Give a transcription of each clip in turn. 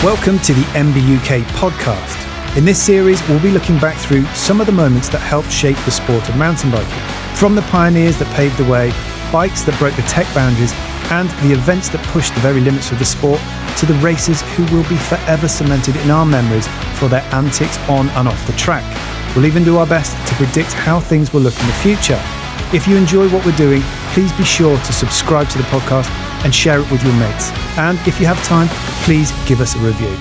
Welcome to the MBUK podcast. In this series, we'll be looking back through some of the moments that helped shape the sport of mountain biking. From the pioneers that paved the way, bikes that broke the tech boundaries, and the events that pushed the very limits of the sport, to the racers who will be forever cemented in our memories for their antics on and off the track. We'll even do our best to predict how things will look in the future. If you enjoy what we're doing, please be sure to subscribe to the podcast and share it with your mates. And if you have time, please give us a review.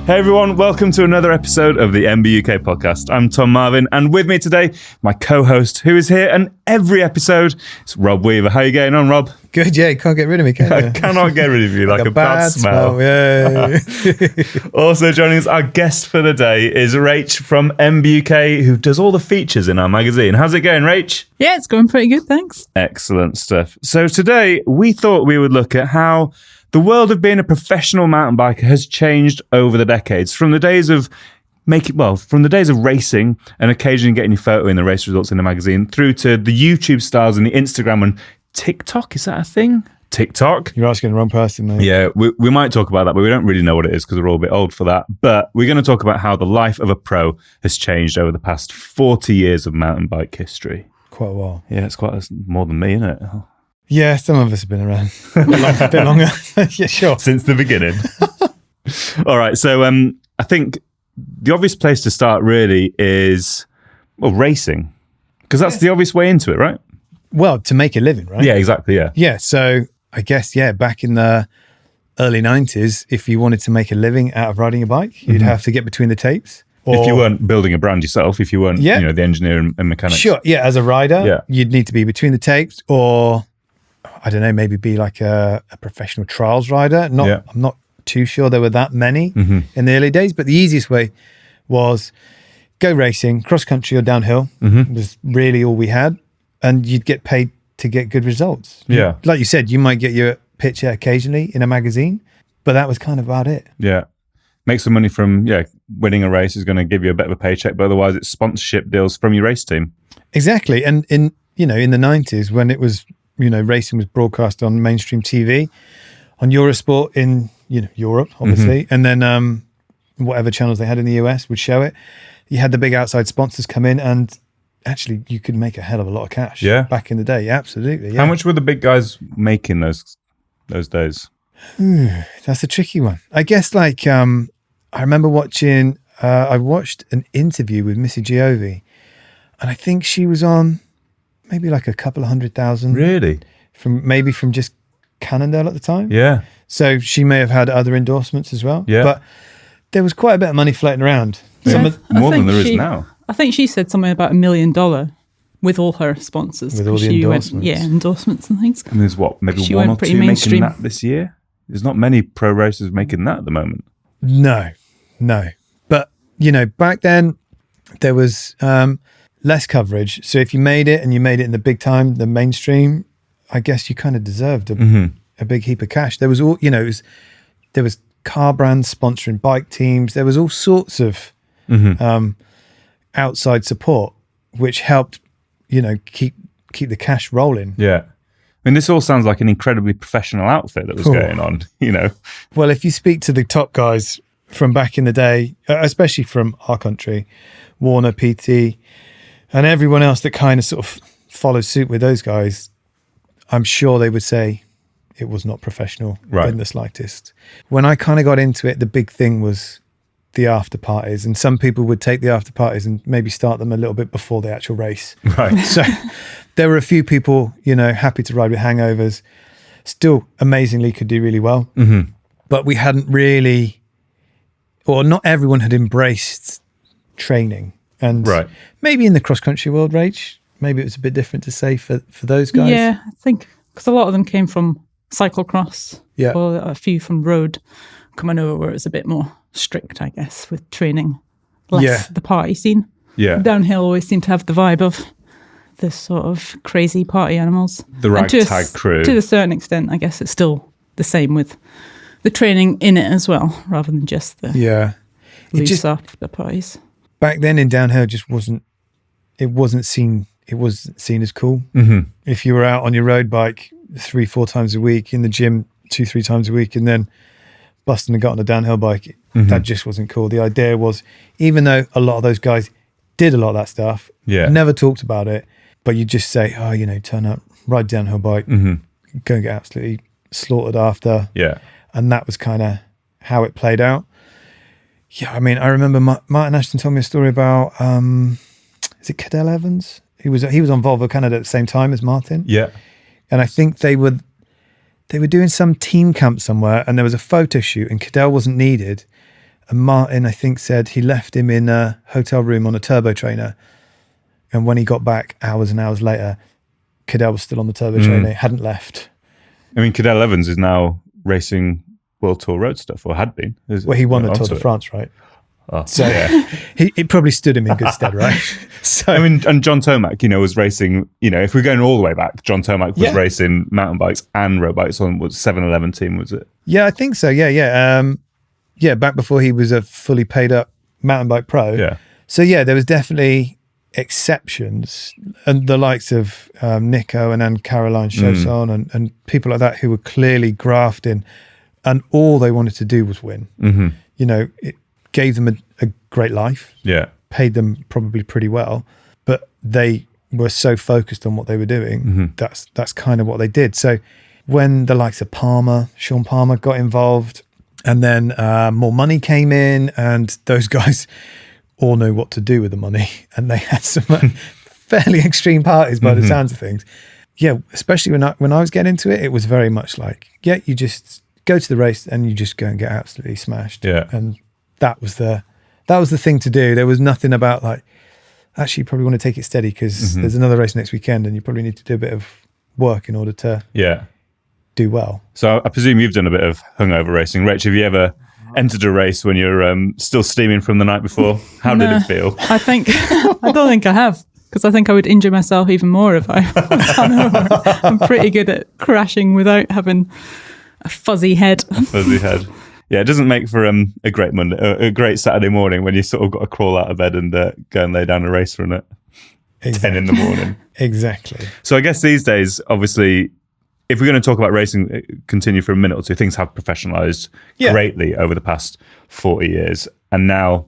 Hey everyone, welcome to another episode of the MBUK podcast. I'm Tom Marvin, and with me today, my co-host who is here and every episode, it's Rob Weaver. How you getting on, Rob? Good, yeah, you can't get rid of me, can you? I cannot get rid of you like a bad smell. Yeah. Also joining us, our guest for the day is Rach from MBUK, who does all the features in our magazine. How's it going, Rach? Yeah, it's going pretty good, thanks. Excellent stuff. So today, we thought we would look at how the world of being a professional mountain biker has changed over the decades, from the days of racing and occasionally getting your photo in the race results in the magazine, through to the YouTube stars and the Instagram and TikTok. Is that a thing? TikTok? You're asking the wrong person, mate. Yeah, we might talk about that, but we don't really know what it is because we're all a bit old for that. But we're going to talk about how the life of a pro has changed over the past 40 years of mountain bike history. Quite a while. Yeah, it's quite more than me, isn't it? Yeah, some of us have been around a bit longer. Yeah, sure. Since the beginning. All right, so I think the obvious place to start really is, racing. Because that's the obvious way into it, right? Well, to make a living, right? Yeah, exactly, yeah. Yeah, so I guess, back in the early 90s, if you wanted to make a living out of riding a bike, you'd have to get between the tapes. Or, if you weren't building a brand yourself, if you weren't the engineer and mechanic. Sure, yeah, as a rider, you'd need to be between the tapes, or I don't know, maybe be like a professional trials rider. I'm not too sure there were that many in the early days, but the easiest way was go racing, cross country or downhill was really all we had, and you'd get paid to get good results. Yeah. Like you said, you might get your picture occasionally in a magazine, but that was kind of about it. Yeah. Make some money from, winning a race is going to give you a bit of a paycheck, but otherwise it's sponsorship deals from your race team. Exactly. And in the 90s when it was, racing was broadcast on mainstream TV, on Eurosport in, Europe, obviously. And then whatever channels they had in the US would show it. You had the big outside sponsors come in, and actually you could make a hell of a lot of cash back in the day. Absolutely. Yeah. How much were the big guys making those days? That's a tricky one. I guess I remember watching, I watched an interview with Missy Giove, and I think she was on maybe like a couple of 100,000. Really? From just Cannondale at the time. Yeah. So she may have had other endorsements as well. Yeah. But there was quite a bit of money floating around. More than there is now. I think she said something about $1 million with all her sponsors. With all the endorsements. Endorsements and things. And there's maybe she one went or pretty two mainstream. making that this year? There's not many pro racers making that at the moment. No. But, back then there was less coverage. So if you made it and you made it in the big time, the mainstream, I guess you kind of deserved a big heap of cash. There was all, there was car brands sponsoring bike teams. There was all sorts of outside support, which helped, keep the cash rolling. Yeah. I mean, this all sounds like an incredibly professional outfit that was going on, Well, if you speak to the top guys from back in the day, especially from our country, Warner, PT, and everyone else that kind of sort of followed suit with those guys, I'm sure they would say it was not professional in the slightest. When I kind of got into it, the big thing was the after parties, and some people would take the after parties and maybe start them a little bit before the actual race. Right. So there were a few people, happy to ride with hangovers, still amazingly could do really well. But we hadn't really, or not everyone had embraced training. And maybe in the cross-country world, Rach, maybe it was a bit different to say for those guys. Yeah, I think, because a lot of them came from cyclocross, or a few from road coming over where it's a bit more strict, I guess, with training, less the party scene. Yeah. Downhill always seemed to have the vibe of this sort of crazy party animals. The ragtag crew. To a certain extent, I guess it's still the same with the training in it as well, rather than just the loose after parties. Back then in downhill, just wasn't seen as cool. If you were out on your road bike 3-4 times a week, in the gym 2-3 times a week, and then busting and got on a downhill bike. That just wasn't cool. The idea was, even though a lot of those guys did a lot of that stuff, never talked about it, but you just say, oh, you know, turn up, ride downhill bike, go and get absolutely slaughtered after. Yeah. And that was kind of how it played out. Yeah, I mean, I remember Martin Ashton told me a story about, is it Cadell Evans? He was on Volvo Canada at the same time as Martin. Yeah. And I think they were doing some team camp somewhere, and there was a photo shoot, and Cadell wasn't needed. And Martin, I think, said he left him in a hotel room on a turbo trainer. And when he got back hours and hours later, Cadell was still on the turbo trainer, hadn't left. I mean, Cadell Evans is now racing World Tour road stuff, or had been. Well, he won the Tour de France, right? Oh, so it probably stood him in good stead, right? So I mean, and John Tomac, you know, was racing, you know, if we're going all the way back, John Tomac was racing mountain bikes and road bikes on what 711 team, was it? Yeah, I think so. Yeah, back before he was a fully paid up mountain bike pro. Yeah. So yeah, there was definitely exceptions, and the likes of Nico and Anne Caroline Chausson and people like that who were clearly grafting, and all they wanted to do was win. You know, it gave them a great life. Yeah. Paid them probably pretty well, but they were so focused on what they were doing. That's kind of what they did. So when the likes of Sean Palmer got involved, and then more money came in, and those guys all knew what to do with the money, and they had some fairly extreme parties by the sounds of things. Yeah, especially when I was getting into it, it was very much like, yeah, you just go to the race and you just go and get absolutely smashed. Yeah. And that was the thing to do. There was nothing about like, actually you probably want to take it steady because there's another race next weekend and you probably need to do a bit of work in order to do well. So I presume you've done a bit of hungover racing. Rach, have you ever entered a race when you're still steaming from the night before? How did it feel? I don't think I have, because I think I would injure myself even more if I was hungover. I'm pretty good at crashing without having a fuzzy head. Yeah, it doesn't make for a great Monday, a great Saturday morning when you sort of got to crawl out of bed and go and lay down a race run at 10 in the morning. Exactly. So I guess these days, obviously, if we're going to talk about racing, continue for a minute or two, things have professionalized greatly over the past 40 years. And now,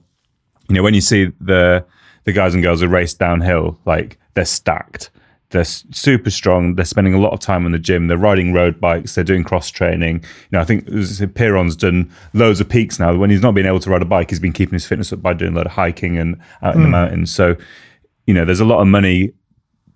you know, when you see the guys and girls who race downhill, like they're stacked. They're super strong. They're spending a lot of time in the gym. They're riding road bikes. They're doing cross training. You know, I think Piron's done loads of peaks now. When he's not been able to ride a bike, he's been keeping his fitness up by doing a lot of hiking and out in the mountains. So, you know, there's a lot of money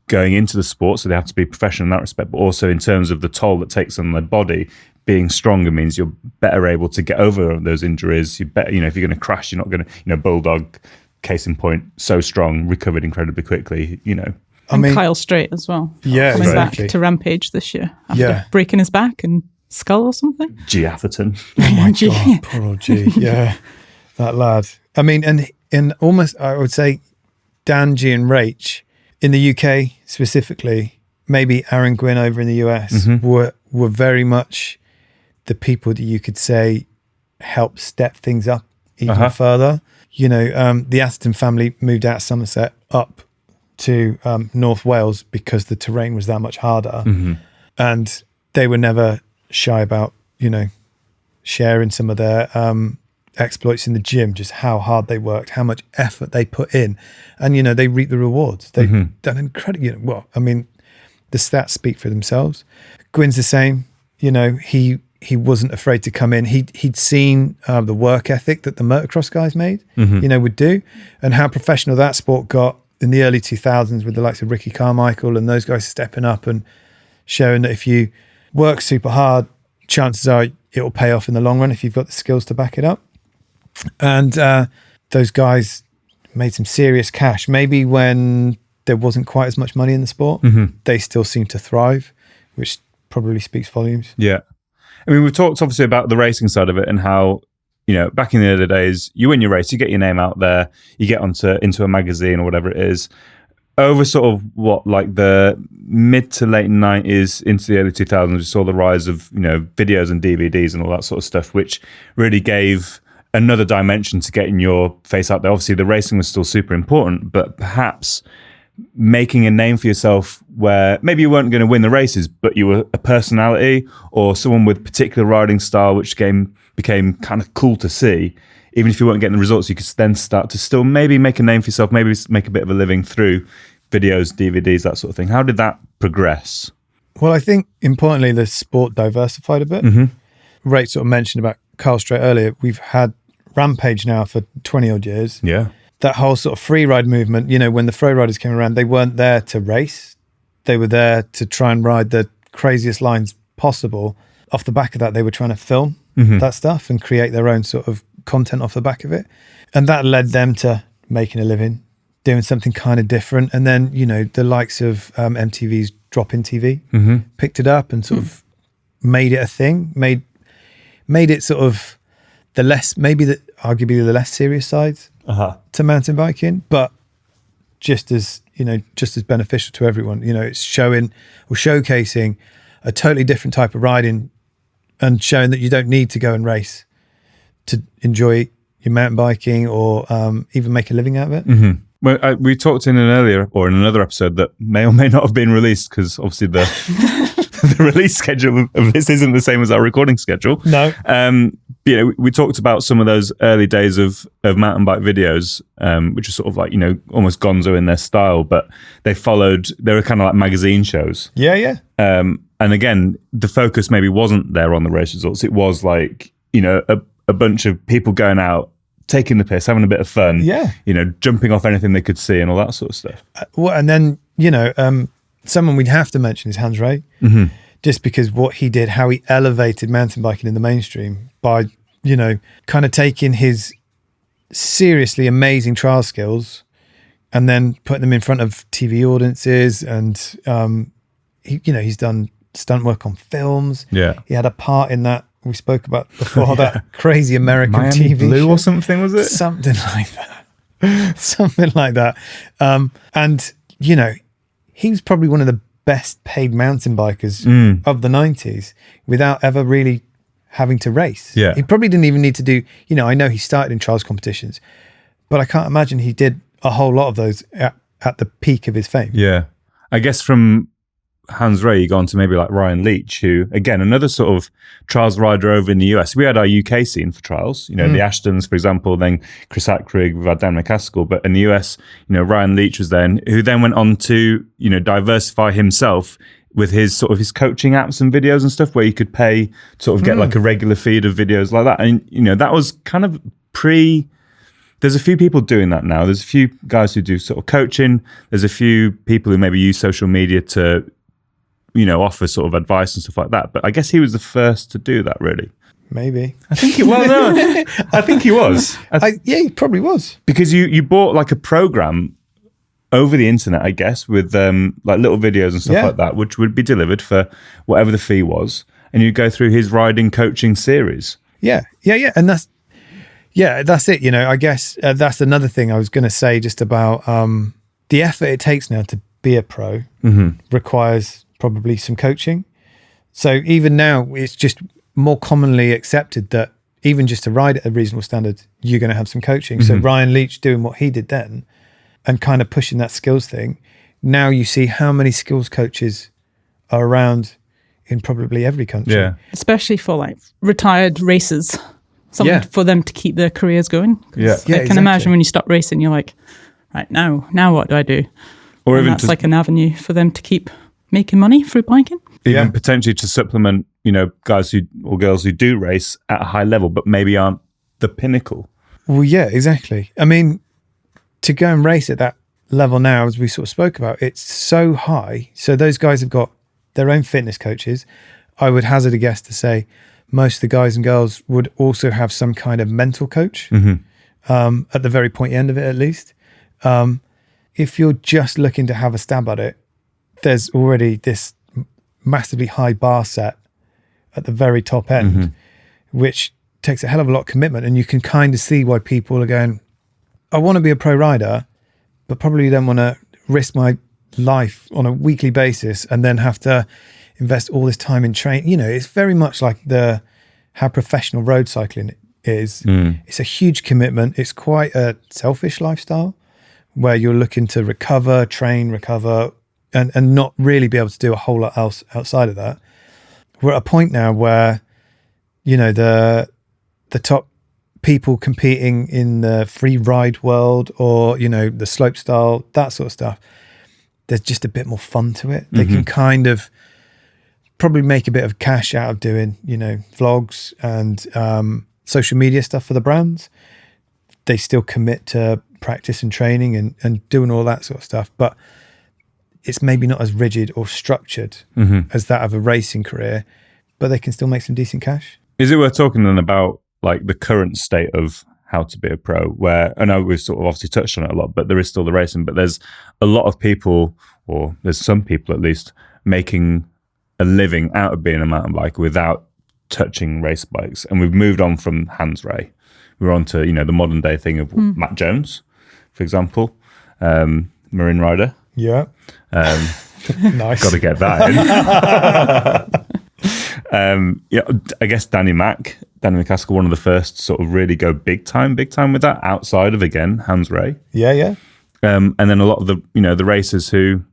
going into the sport, so they have to be professional in that respect. But also in terms of the toll that takes on their body, being stronger means you're better able to get over those injuries. You better, you know, if you're going to crash, you're not going to, you know, Bulldog, case in point, so strong, recovered incredibly quickly. You know. And Kyle Strait as well. Yeah, coming back to Rampage this year after breaking his back and skull or something. G. Atherton. Oh my God, poor old G. Yeah, that lad. I mean, and almost, I would say, Dan, G and Rach, in the UK specifically, maybe Aaron Gwynn over in the US, were very much the people that you could say helped step things up even further. You know, the Atherton family moved out of Somerset up to North Wales because the terrain was that much harder, and they were never shy about, you know, sharing some of their exploits in the gym, just how hard they worked, how much effort they put in, and you know, they reap the rewards. They've done incredible. You know, well, I mean, the stats speak for themselves. Gwyn's the same. You know, he wasn't afraid to come in. He'd seen the work ethic that the motocross guys made, you know, would do, and how professional that sport got in the early 2000s with the likes of Ricky Carmichael and those guys stepping up and showing that if you work super hard, chances are it will pay off in the long run if you've got the skills to back it up. And those guys made some serious cash. Maybe when there wasn't quite as much money in the sport, they still seem to thrive, which probably speaks volumes. Yeah. I mean, we've talked obviously about the racing side of it and how, you know, back in the early days, you win your race, you get your name out there, you get into a magazine or whatever it is. Over sort of what, like the mid to late 90s into the early 2000s, we saw the rise of, you know, videos and DVDs and all that sort of stuff, which really gave another dimension to getting your face out there. Obviously, the racing was still super important, but perhaps making a name for yourself where maybe you weren't going to win the races, but you were a personality or someone with particular riding style, which became kind of cool to see. Even if you weren't getting the results, you could then start to still maybe make a name for yourself, maybe make a bit of a living through videos, DVDs, that sort of thing. How did that progress? Well, I think importantly, the sport diversified a bit. Rach sort of mentioned about Carl Straight earlier. We've had Rampage now for 20 odd years. Yeah. That whole sort of free ride movement, when the Fro Riders came around, they weren't there to race. They were there to try and ride the craziest lines possible. Off the back of that, they were trying to film that stuff and create their own sort of content off the back of it. And that led them to making a living, doing something kind of different. And then, the likes of MTV's Drop-In TV picked it up and sort of made it a thing, made it sort of arguably the less serious sides to mountain biking, but just as beneficial to everyone. It's showing or showcasing a totally different type of riding and showing that you don't need to go and race to enjoy your mountain biking or even make a living out of it. Well, we talked in another episode that may or may not have been released, because obviously the the release schedule of this isn't the same as our recording schedule. No. We talked about some of those early days of mountain bike videos, which are sort of like, almost gonzo in their style, but they were kind of like magazine shows. Yeah. And again, the focus maybe wasn't there on the race results. It was like, a bunch of people going out, taking the piss, having a bit of fun, jumping off anything they could see and all that sort of stuff. And then, someone we'd have to mention is Hans Ray, just because what he did, how he elevated mountain biking in the mainstream by, kind of taking his seriously amazing trial skills and then putting them in front of TV audiences. And, he's done stunt work on films. Yeah. He had a part in that we spoke about before, that crazy American Miami TV Blue show. Or something, was it? Something like that. Something like that. And, he was probably one of the best paid mountain bikers of the 90s without ever really having to race. Yeah. He probably didn't even need to do, I know he started in trials competitions, but I can't imagine he did a whole lot of those at the peak of his fame. Yeah. I guess from Hans Ray, you go on to maybe like Ryan Leach, who, again, another sort of trials rider over in the US. We had our UK scene for trials, the Ashtons, for example, then Chris Ackrig, we've had Dan McCaskill. But in the US, Ryan Leach was then, who then went on to, diversify himself with his coaching apps and videos and stuff, where you could pay, sort of get like a regular feed of videos like that. And, that was kind of there's a few people doing that now. There's a few guys who do sort of coaching. There's a few people who maybe use social media to, offer sort of advice and stuff like that. But I guess he was the first to do that, really. Maybe. I think he was. Yeah, he probably was. Because you bought like a program over the internet, I guess, with like little videos and stuff like that, which would be delivered for whatever the fee was. And you go through his riding coaching series. Yeah. And that's it. I guess that's another thing I was going to say, just about the effort it takes now to be a pro requires probably some coaching. So even now, it's just more commonly accepted that even just to ride at a reasonable standard, you're going to have some coaching. So Ryan Leach doing what he did then and kind of pushing that skills thing. Now you see how many skills coaches are around in probably every country. Yeah. Especially for like retired racers, for them to keep their careers going. Yeah. I can imagine when you stop racing, you're like, right, now what do I do? Or and even that's like an avenue for them to keep making money through biking. Even potentially to supplement, guys or girls who do race at a high level, but maybe aren't the pinnacle. Well, yeah, exactly. I mean, to go and race at that level now, as we sort of spoke about, it's so high. So those guys have got their own fitness coaches. I would hazard a guess to say most of the guys and girls would also have some kind of mental coach at the very point end of it, at least. If you're just looking to have a stab at it, there's already this massively high bar set at the very top end, which takes a hell of a lot of commitment. And you can kind of see why people are going, I want to be a pro rider, but probably don't want to risk my life on a weekly basis and then have to invest all this time in training. It's very much like how professional road cycling is. It's a huge commitment. It's quite a selfish lifestyle where you're looking to recover, and not really be able to do a whole lot else outside of that. We're at a point now where, you know, the top people competing in the free ride world, or, you know, the slope style, that sort of stuff, there's just a bit more fun to it. They can kind of probably make a bit of cash out of doing, you know, vlogs and social media stuff for the brands. They still commit to practice and training and doing all that sort of stuff, but it's maybe not as rigid or structured as that of a racing career, but they can still make some decent cash. Is it worth talking then about like the current state of how to be a pro, where I know we've sort of obviously touched on it a lot, but there is still the racing, but there's a lot of people, or there's some people at least, making a living out of being a mountain biker without touching race bikes. And we've moved on from Hans Ray. We're on to, you know, the modern day thing of Matt Jones, for example, marine rider. Yeah. Nice. Got to get that in. Yeah, I guess Danny McCaskill, one of the first sort of really go big time with that, outside of, again, Hans Ray. Yeah. And then a lot of the, you know, the racers who,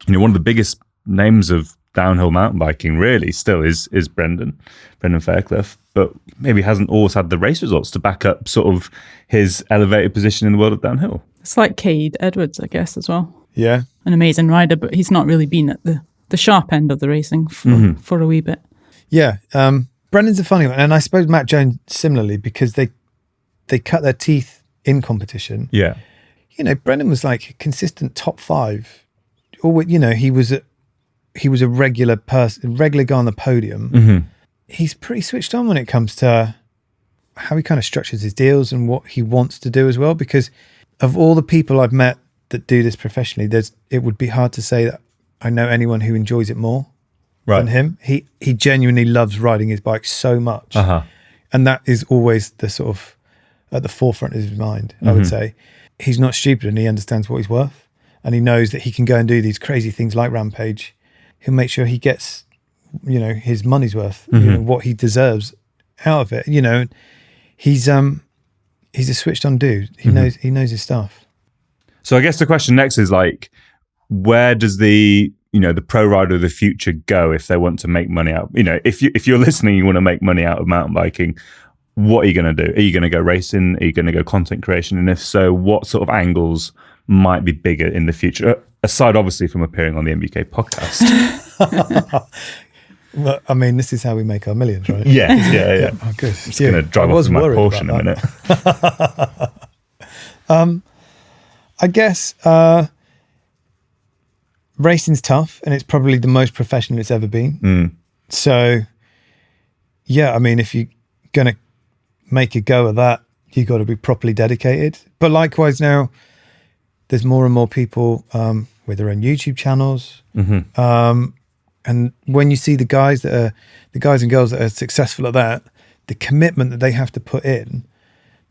you know, one of the biggest names of downhill mountain biking really still is Brendan Fairclough, but maybe hasn't always had the race results to back up sort of his elevated position in the world of downhill. It's like Cade Edwards, I guess, as well. Yeah. An amazing rider, but he's not really been at the sharp end of the racing for a wee bit. Yeah. Brendan's a funny one. And I suppose Matt Jones similarly, because they cut their teeth in competition. Yeah. You know, Brendan was like a consistent top 5. Or, you know, he was a regular person, regular guy on the podium. He's pretty switched on when it comes to how he kind of structures his deals and what he wants to do as well. Because of all the people I've met that do this professionally, it would be hard to say that I know anyone who enjoys it more than him. He genuinely loves riding his bike so much. And that is always the sort of at the forefront of his mind, I would say. He's not stupid, and he understands what he's worth. And he knows that he can go and do these crazy things like Rampage. He'll make sure he gets, you know, his money's worth, you know, what he deserves out of it. You know, he's a switched on dude. He knows his stuff. So I guess the question next is like, where does the pro rider of the future go if they want to make money out? You know, if you're listening, you want to make money out of mountain biking, what are you going to do? Are you going to go racing? Are you going to go content creation? And if so, what sort of angles might be bigger in the future? Aside, obviously, from appearing on the MBUK podcast. Well, I mean, this is how we make our millions, right? Yeah. Oh, good. It's going to drive off in my Porsche in a minute. I guess racing's tough, and it's probably the most professional it's ever been. So, yeah, I mean, if you're going to make a go of that, you've got to be properly dedicated. But likewise now, there's more and more people with their own YouTube channels. And when you see the guys and girls that are successful at that, the commitment that they have to put in,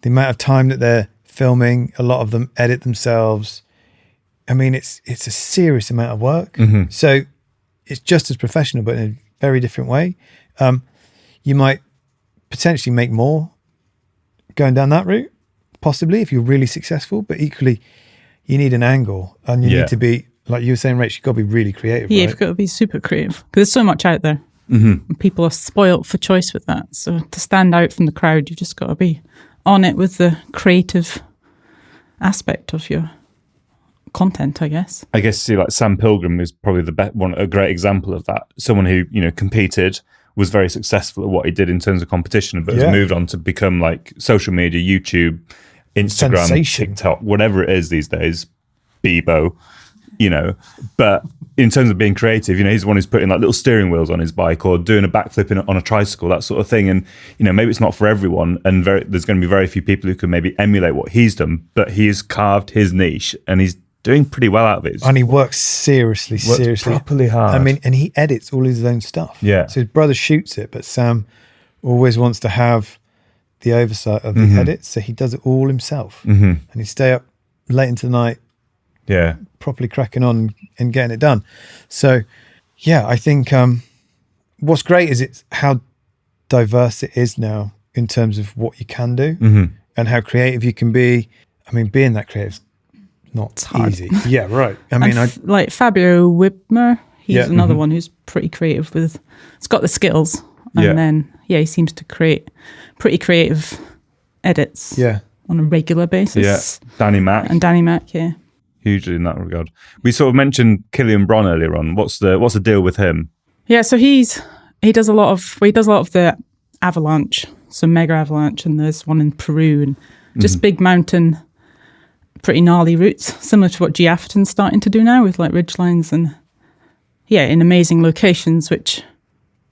the amount of time that they're filming, a lot of them edit themselves. I mean, it's a serious amount of work. So it's just as professional, but in a very different way. You might potentially make more going down that route, possibly, if you're really successful, but equally you need an angle, and you need to be, like you were saying, Rach, you've got to be really creative. Yeah, right? you've got to be super creative, because there's so much out there. And people are spoilt for choice with that. So to stand out from the crowd, you've just got to be on it with the creative aspect of your content, I guess. I guess, see, like Sam Pilgrim is probably a great example of that. Someone who, you know, competed, was very successful at what he did in terms of competition, but has moved on to become like social media, YouTube, Instagram, TikTok, whatever it is these days, Bebo, you know. But in terms of being creative, you know, he's the one who's putting like little steering wheels on his bike or doing a backflip on a tricycle, that sort of thing. And, you know, maybe it's not for everyone, and there's going to be very few people who can maybe emulate what he's done, but he's carved his niche and he's doing pretty well out of it. And he works seriously properly hard. I mean, and he edits all his own stuff. Yeah. So his brother shoots it, but Sam always wants to have the oversight of the edits, so he does it all himself. And he stay up late into the night, properly cracking on and getting it done. So, yeah, I think what's great is it's how diverse it is now in terms of what you can do and how creative you can be. I mean, being that creative is not hard. easy. Yeah, right. I mean, like Fabio Wibmer, he's another one who's pretty creative with. It's got the skills, and then he seems to create pretty creative edits. Yeah. On a regular basis. Yeah. Danny Mac. Yeah. Hugely in that regard. We sort of mentioned Killian Bron earlier on. What's the deal with him? Yeah, so he does a lot of the avalanche, so mega avalanche, and there's one in Peru, and just big mountain, pretty gnarly routes, similar to what G Atherton's starting to do now with like ridgelines and in amazing locations, which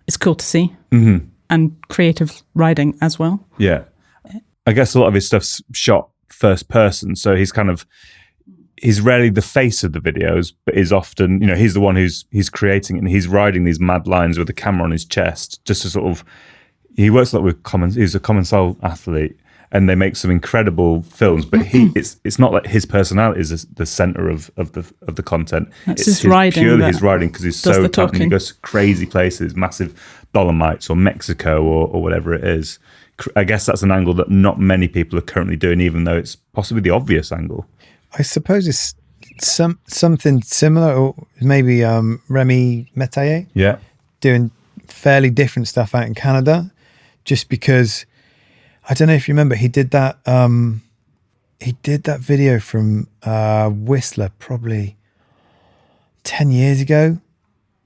is cool to see, and creative riding as well. Yeah, I guess a lot of his stuff's shot first person, so he's rarely the face of the videos, but is often, he's the one who's creating it, and he's riding these mad lines with a camera on his chest, just to sort of, he works a lot with he's a common-style athlete, and they make some incredible films, but it's not like his personality is the center of the content. It's his riding. Purely his riding, because he's so talented. He goes to crazy places, massive Dolomites or Mexico or whatever it is. I guess that's an angle that not many people are currently doing, even though it's possibly the obvious angle. I suppose it's something similar, or maybe Remy Metayer. Yeah. Doing fairly different stuff out in Canada, just because, I don't know if you remember, he did that video from Whistler probably 10 years ago,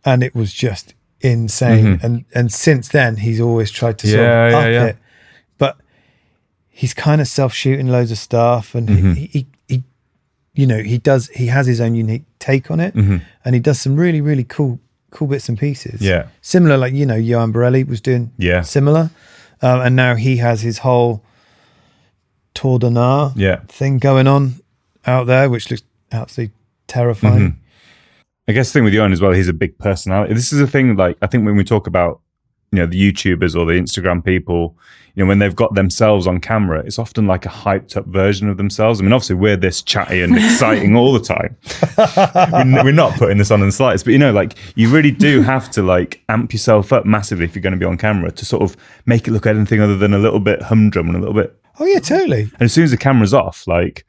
and it was just insane. And since then, he's always tried to sort of up it. But he's kind of self-shooting loads of stuff, and he has his own unique take on it, and he does some really, really cool bits and pieces. Yeah. Similar, like, Johan Borelli was doing similar. And now he has his whole Tour de Nard thing going on out there, which looks absolutely terrifying. I guess the thing with Johan as well, he's a big personality. This is a thing, like, I think when we talk about, the YouTubers or the Instagram people, when they've got themselves on camera, it's often like a hyped up version of themselves. I mean, obviously we're this chatty and exciting all the time. We're not putting this on in the slightest, but like, you really do have to like amp yourself up massively if you're going to be on camera to sort of make it look anything other than a little bit humdrum and a little bit. Oh yeah, totally. And as soon as the camera's off, like,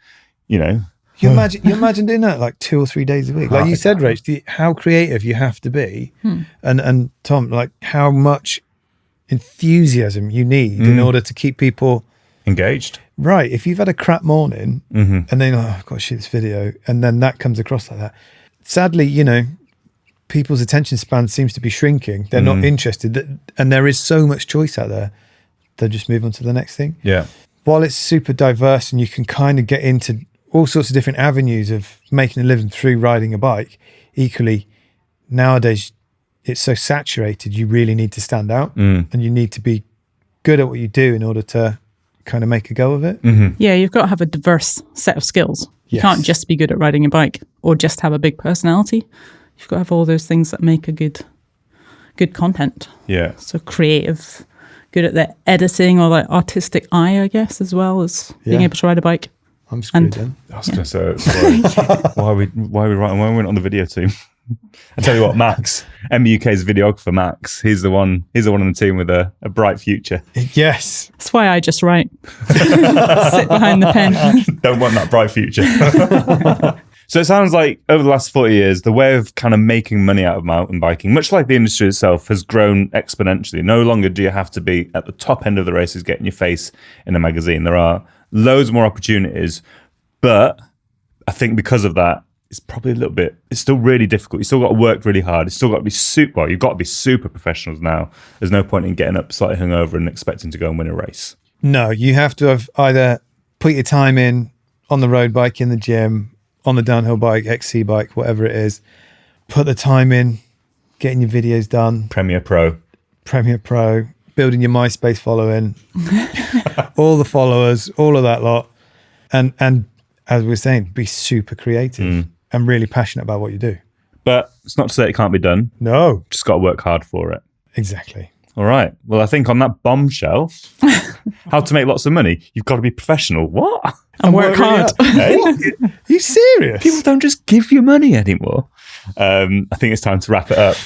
You imagine doing that like 2 or 3 days a week. Like you said, Rach, how creative you have to be. And Tom, like how much enthusiasm you need in order to keep people engaged. Right. If you've had a crap morning and then, I've got to shoot this video, and then that comes across like that. Sadly, people's attention span seems to be shrinking. They're not interested. And there is so much choice out there. They'll just move on to the next thing. Yeah. While it's super diverse and you can kind of get into all sorts of different avenues of making a living through riding a bike, equally, nowadays, it's so saturated, you really need to stand out and you need to be good at what you do in order to kind of make a go of it. Yeah, you've got to have a diverse set of skills. You can't just be good at riding a bike or just have a big personality. You've got to have all those things that make a good content. Yeah. So creative, good at the editing or like artistic eye, I guess, as well as being able to ride a bike. I'm screwed then. I was going to say, why are we on the video team? I tell you what, Max, MBUK's videographer, Max, he's the one on the team with a bright future. Yes. That's why I just write. Sit behind the pen. Don't want that bright future. So it sounds like over the last 40 years, the way of kind of making money out of mountain biking, much like the industry itself, has grown exponentially. No longer do you have to be at the top end of the races getting your face in a magazine. There are loads more opportunities, but I think because of that, it's probably a little bit, it's still really difficult. You still got to work really hard. It's still got to be you've got to be super professionals now. There's no point in getting up slightly hungover and expecting to go and win a race. No, you have to have either put your time in on the road bike, in the gym, on the downhill bike, XC bike, whatever it is. Put the time in, getting your videos done. Premiere Pro, building your MySpace following, all the followers, all of that lot. And as we were saying, be super creative and really passionate about what you do. But it's not to say it can't be done. No. Just got to work hard for it. Exactly. All right. Well, I think on that bombshell, how to make lots of money, you've got to be professional. What? And work hard. Hey? Are you serious? People don't just give you money anymore. I think it's time to wrap it up.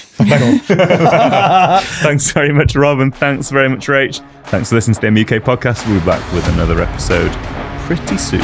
Thanks very much, Rob, and thanks very much, Rach. Thanks for listening to the MBUK podcast. We'll be back with another episode pretty soon.